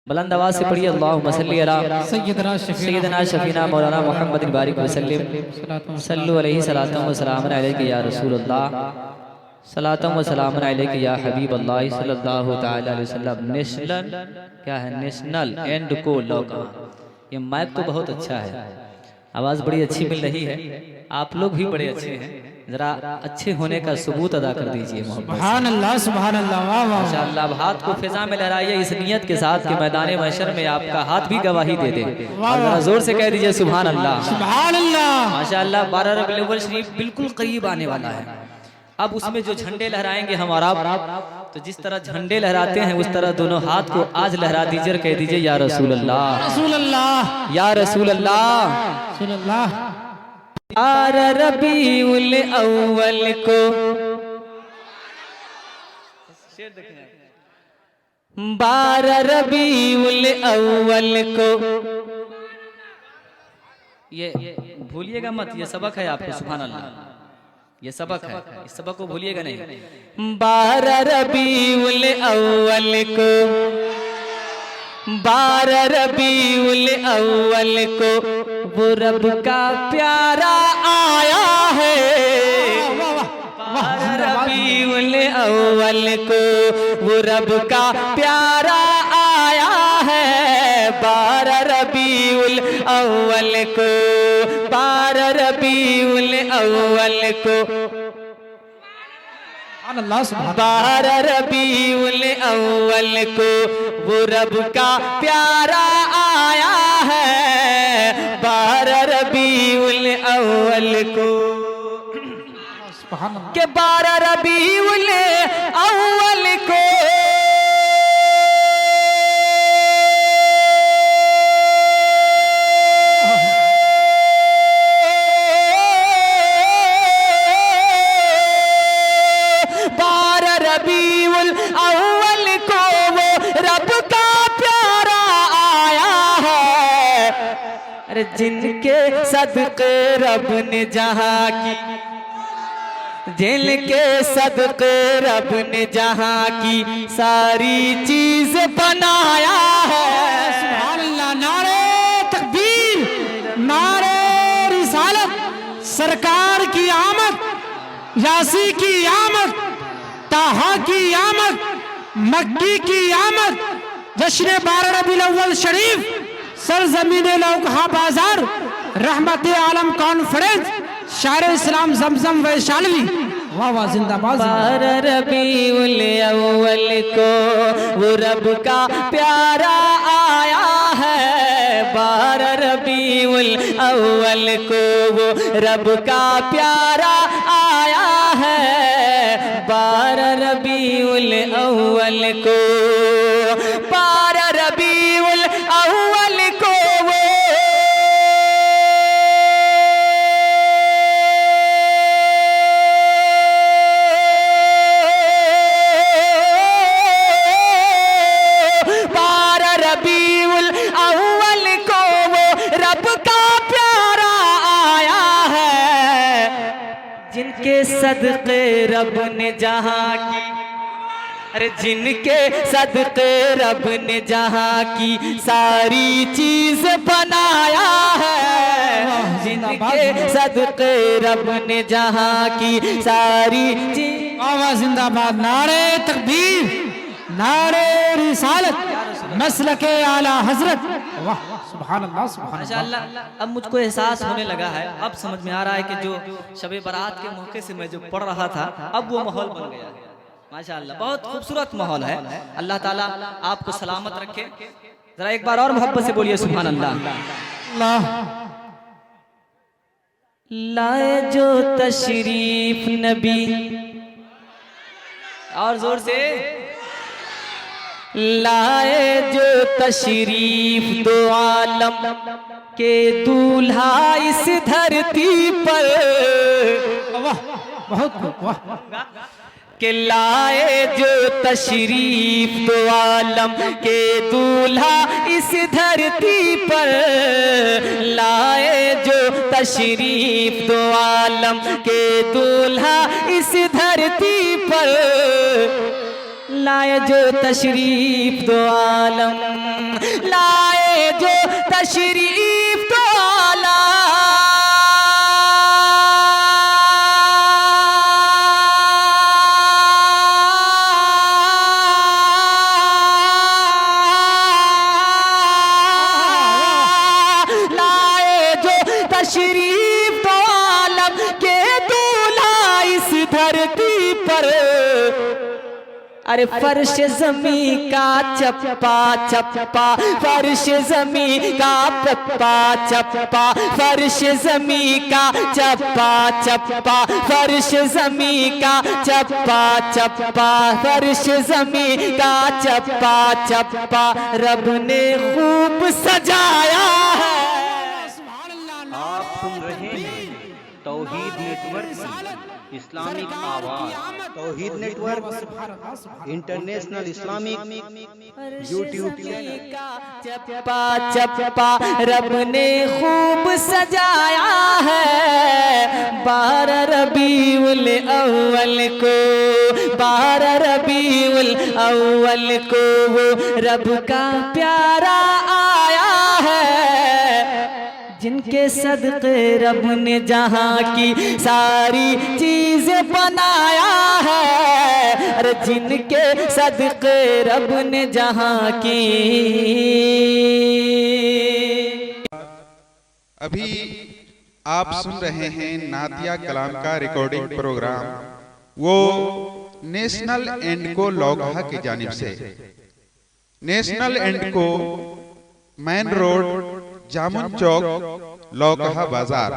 बुलंद आवाज से पढ़िए अल्लाहुम्मा सल्ली अला सय्यदना शफीना मौलाना मुहम्मद बारिक वसल्लम सल्लु अलैहि सलातम व सलामन अलैका या रसूलल्लाह सलातम व सलामन अलैका या हबीब अल्लाह सल्लल्लाहु तआला अलैहि वसल्लम। नेशनल क्या है? नेशनल एंड को लॉक। ये माइक तो बहुत अच्छा है, आवाज़ बड़ी अच्छी मिल रही है, आप लोग भी बड़े अच्छे हैं, जरा अच्छे होने का सबूत अदा कर दीजिए। सुभान अल्लाह, सुभान अल्लाह, वाह वाह माशाअल्लाह। अब हाथ को फिजा में लहराइए इस नियत के साथ कि मैदान महशर में आपका हाथ भी गवाही दे दे, और जरा जोर से कह दीजिए सुभान अल्लाह, सुभान अल्लाह। माशाअल्लाह। 12 रबीउल अव्वल शरीफ बिल्कुल करीब आने वाला है। अब उसमें जो झंडे लहराएंगे हमारा, तो जिस तरह झंडे लहराते हैं उस तरह दोनों हाथ को आज लहरा दीजिए और कह दीजिए या रसूल अल्लाह, रसूल अल्लाह, या रसूल अल्लाह। रसूल अल्लाह। 12 रबीउल अव्वल को 12 रबीउल अव्वल को, ये भूलिएगा मत, ये सबक है आपको। सुभान अल्लाह, ये सबक है, इस सबक को भूलिएगा नहीं। 12 रबीउल अव्वल को, 12 रबीउल अव्वल को वो रब का प्यारा आया है। 12 रबीउल अव्वल को वो रब का प्यारा आया है। 12 रबीउल अव्वल को, 12 रबीउल अव्वल को, 12 रबीउल अव्वल को वो रब का प्यारा आया है। 12 रबीउल अव्वल को के 12 रबीउल अव्वल को जिनके सदके रब ने जहाँ की, जिनके सदके रब ने जहाँ की सारी चीज बनाया है। सुभान अल्लाह। नारे तकबीर, नारे रिसालत, सरकार की आमद, यासी की आमद, ताहा की आमद, मक्की की आमद, जश्न 12 रबीउल अव्वल शरीफ, सरजमीने लौकहा बाजार, रहमत आलम कॉन्फ्रेंस, शायर इस्लाम जमजम वैशाली, वाह वाह जिंदाबाद। 12 रबीउल अव्वल को वो रब का प्यारा आया है। 12 रबीउल अव्वल को वो रब का प्यारा आया है। 12 रबीउल अव्वल को, 12 रबीउल अव्वल को वो 12 रबीउल अव्वल को वो रब का प्यारा आया है। जिनके सदके रब ने जहाँ की, अरे जिनके सदके रब ने जहाँ की सारी चीज बनाया है। जिनके सदके रब ने जहाँ की सारी चीज, वाह जिंदाबाद। नारे तकबीर, नारे रिसालत, मसलके आला हजरत, वाह सुभान अल्लाह, सुभान माशाअल्लाह। अब मुझको एहसास होने लगा है, अब समझ में आ रहा है कि जो शब बारात के मौके से मैं जो पढ़ रहा था, अब वो माहौल बन गया है। माशाअल्लाह, बहुत खूबसूरत माहौल है। अल्लाह ताला आपको सलामत रखे। जरा एक बार और मोहब्बत से बोलिए सुभान अल्लाह। अल्लाह। लाए जो तशरीफ नबी, और जोर से, लाए जो तशरीफ दो आलम के दूल्हा इस धरती पर, बहुत वाह। के लाए जो तशरीफ दो आलम के दूल्हा इस धरती पर, लाए जो तशरीफ दो आलम के दूल्हा इस धरती पर, लाए जो तशरीफ दो आलम, लाए जो तशरीफ दो आलम। लाए जो तशरीफ दो आलम के दूल्हा इस धरती पर। अरे फर्श जमी का चप्पा चप्पा, फर्श जमी का चप्पा चप्पा, फर्श जमी का चप्पा चप्पा, फर्श जमी का चप्पा चप्पा, फर्श जमी का चप्पा चप्पा रब ने खूब सजाया है। आप सुन रहे हैं तौहीद network Islamic Awaz, Tauheed network international Islamic YouTube channel. चप्पा चप्पा रब ने खूब सजाया है। 12 रबीउल अव्वल को, 12 रबीउल अव्वल को वो रब का प्यारा आया है। जिनके सदक़े रब ने जहाँ की सारी चीजें बनाया है। अरे जिनके सदक़े रब ने जहाँ की। अभी आप सुन रहे हैं नातिया कलाम का रिकॉर्डिंग प्रोग्राम, वो नेशनल एंड को लौगहा की जानिब से। नेशनल एंड को मेन रोड, जामुन चौक, लौगहा बाजार।